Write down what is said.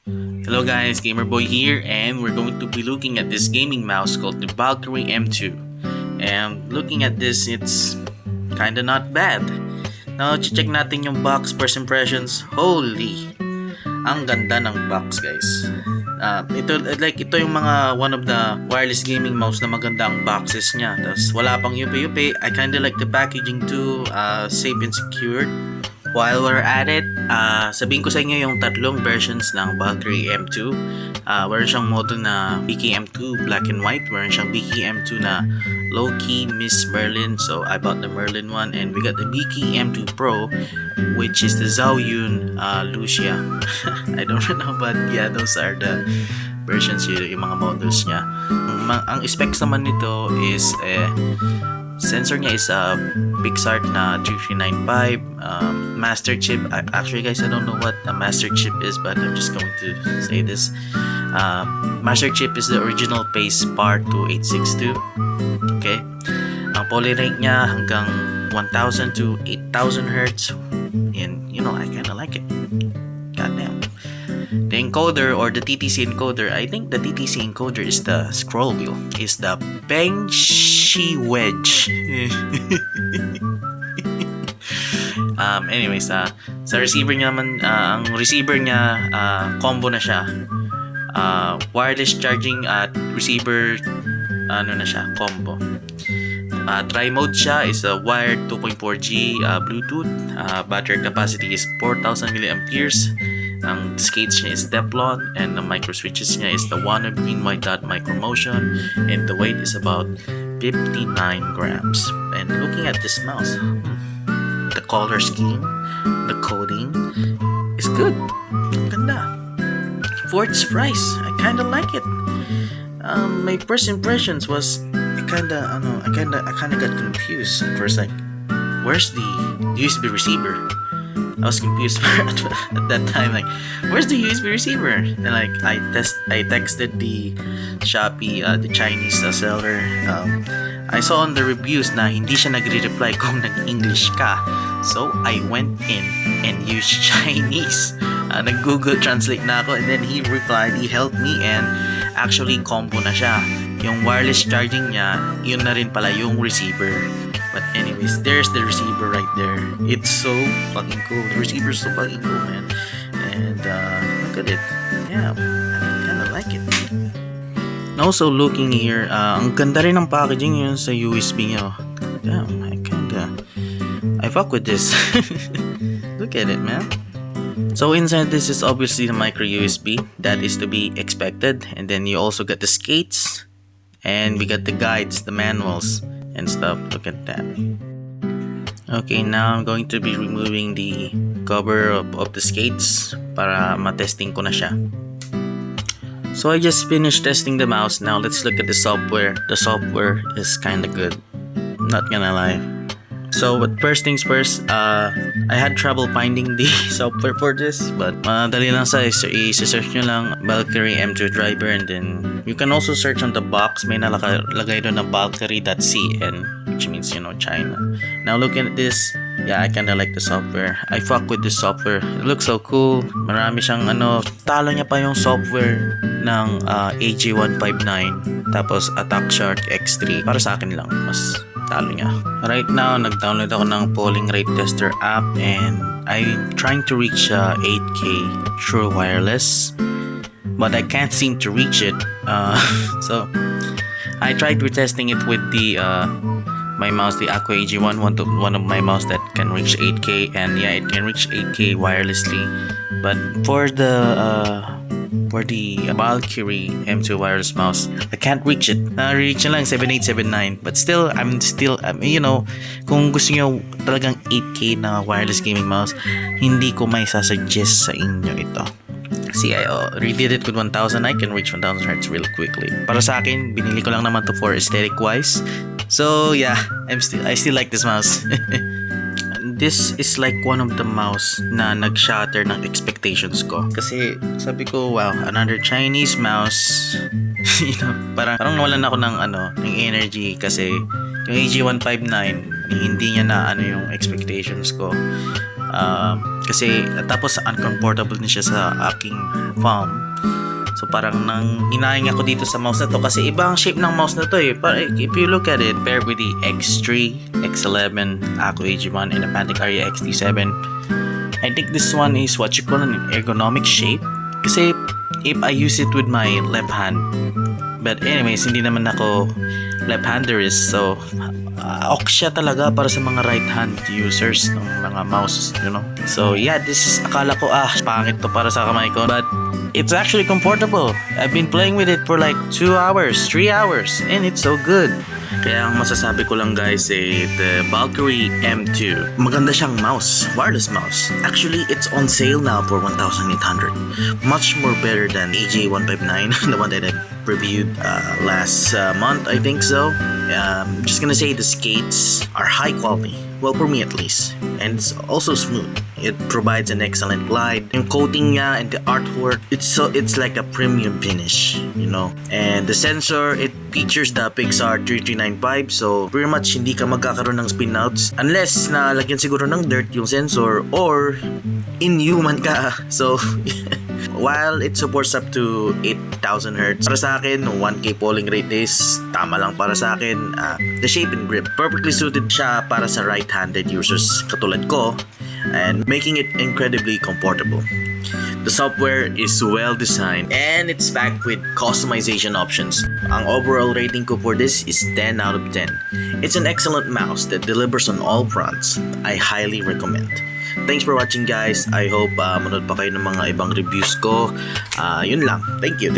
Hello guys, Gamerboy here, and we're going to be looking at this gaming mouse called the Valkyrie M2. And looking at this, it's kinda not bad. Now, check natin yung box first impressions. Holy! Ang ganda ng box, guys. Ito yung mga one of the wireless gaming mouse na maganda ang boxes niya. Tapos wala pang yupi-yupi. I kinda like the packaging too, safe and secured. While we're at it, sabihin ko sa inyo yung tatlong versions ng Valkyrie M2. Meron siyang model na BK-M2 black and white. Meron siyang BK-M2 na low-key Miss Merlin. So I bought the Merlin one, and we got the BK-M2 Pro, which is the Zhaoyun Lucia. I don't know, but yeah, those are the versions yun, yung mga models niya. Ang specs naman nito is sensor niya is a Pixart na 3395 master chip. Actually guys, I don't know what a master chip is, but I'm just going to say this. Master chip is the original pace par 2862. Okay, ang poly rate niya hanggang 1000 to 8000 Hz, and you know, I kinda like it. Goddamn. The encoder or the TTC encoder, I think the TTC encoder is the scroll wheel, is the Benchy Wedge. Anyways, sa receiver niya naman, ang receiver niya, combo na siya. Wireless charging at receiver, ano na siya, combo. Tri-mode siya, is a wired 2.4G Bluetooth. Battery capacity is 4000 mAh. Ang skates niya is Teflon, and the micro switches niya is the Wano green white dot micro motion, and the weight is about 59 grams. And looking at this mouse, the color scheme, the coding is good. Ganda. For its price, I kinda like it. My first impressions was I kinda got confused at first. Like, where's the USB receiver? I was confused at that time. Like, where's the USB receiver? And like, I texted the Shopee, the Chinese seller. I saw on the reviews na hindi siya nagre-reply kung nag-English ka. So I went in and used Chinese. Nag-Google Translate na ako, and then he replied, he helped me, and actually combo na siya. Yung wireless charging niya, yun na rin pala yung receiver. But anyways, there's the receiver right there. It's so fucking cool. The receiver is so fucking cool, man. And look at it. Yeah, I kinda like it. Also, looking here, ang ganda rin ng packaging yun sa USB niya. Damn, I fuck with this. Look at it, man. So inside this is obviously the micro USB. That is to be expected. And then you also got the skates, and we got the guides, the manuals and stuff. Look at that. Okay, now I'm going to be removing the cover of the skates para matesting ko na siya. So I just finished testing the mouse. Now let's look at the software. The software is kinda good, not gonna lie. So, but first things first, I had trouble finding the software for this, but madali lang sa i-search nyo lang Valkyrie M2 driver, and then you can also search on the box. May nalagay doon na Valkyrie.cn, which means, you know, China. Now looking at this, yeah, I kinda like the software. I fuck with this software. It looks so cool. Marami siyang talo niya pa yung software ng AG159, tapos Attack Shark X3. Para sa akin lang, mas talo niya. Right now, nag-download ako ng polling rate tester app, and I'm trying to reach 8K true wireless, but I can't seem to reach it. So I tried retesting it with the my mouse, the Aqua AG1, one of my mouse that can reach 8K, and yeah, it can reach 8K wirelessly. But for the Valkyrie M2 wireless mouse, I can't reach it. Reach lang 7879, but still, you know, kung gusto nyo talagang 8K na wireless gaming mouse, hindi ko may sasuggest sa inyo ito. See, I redid it with 1000. I can reach 1000 Hz real quickly. Para sa akin, binili ko lang naman to for aesthetic wise. So yeah, I still like this mouse. This is like one of the mouse na nag-shatter ng expectations ko. Kasi sabi ko, wow, another Chinese mouse. You know, parang nawalan ako ng energy, kasi yung AG159, hindi niya na yung expectations ko. Kasi tapos uncomfortable din siya sa aking palm. So parang nang hinaing ako dito sa mouse na to kasi iba ang shape ng mouse na to eh. But if you look at it, paired with the X3, X11, Ako AG1, and the Pantec Aria XT7, I think this one is what you call an ergonomic shape. Kasi if I use it with my left hand, but anyways, hindi naman ako left-handerist, so ok siya talaga para sa mga right-hand users ng mga mouse, you know. So yeah, this is, akala ko pangit to para sa kamay ko, but it's actually comfortable. I've been playing with it for like 2 hours, 3 hours, and it's so good. Kaya ang masasabi ko lang guys the Valkyrie M2, maganda siyang mouse, wireless mouse. Actually, it's on sale now for 1,800. Much more better than AJ159, the one that I reviewed last month, I think so. Just gonna say the skates are high quality. Well, for me at least. And it's also smooth. It provides an excellent glide. Yung coating niya and the artwork, it's like a premium finish, you know. And the sensor, it features the Pixar 3395, so pretty much hindi ka magkakaroon ng spinouts unless na lagyan siguro ng dirt yung sensor or inhuman ka. So while it supports up to 8,000 Hz, para sa akin, 1K polling rate is tama lang para sa akin. The shape and grip, perfectly suited siya para sa right-handed users katulad ko, and making it incredibly comfortable. The software is well designed and it's packed with customization options. Ang overall rating ko for this is 10 out of 10. It's an excellent mouse that delivers on all fronts. I highly recommend. Thanks for watching guys. I hope manood pa kayo ng mga ibang reviews ko. Yun lang. Thank you.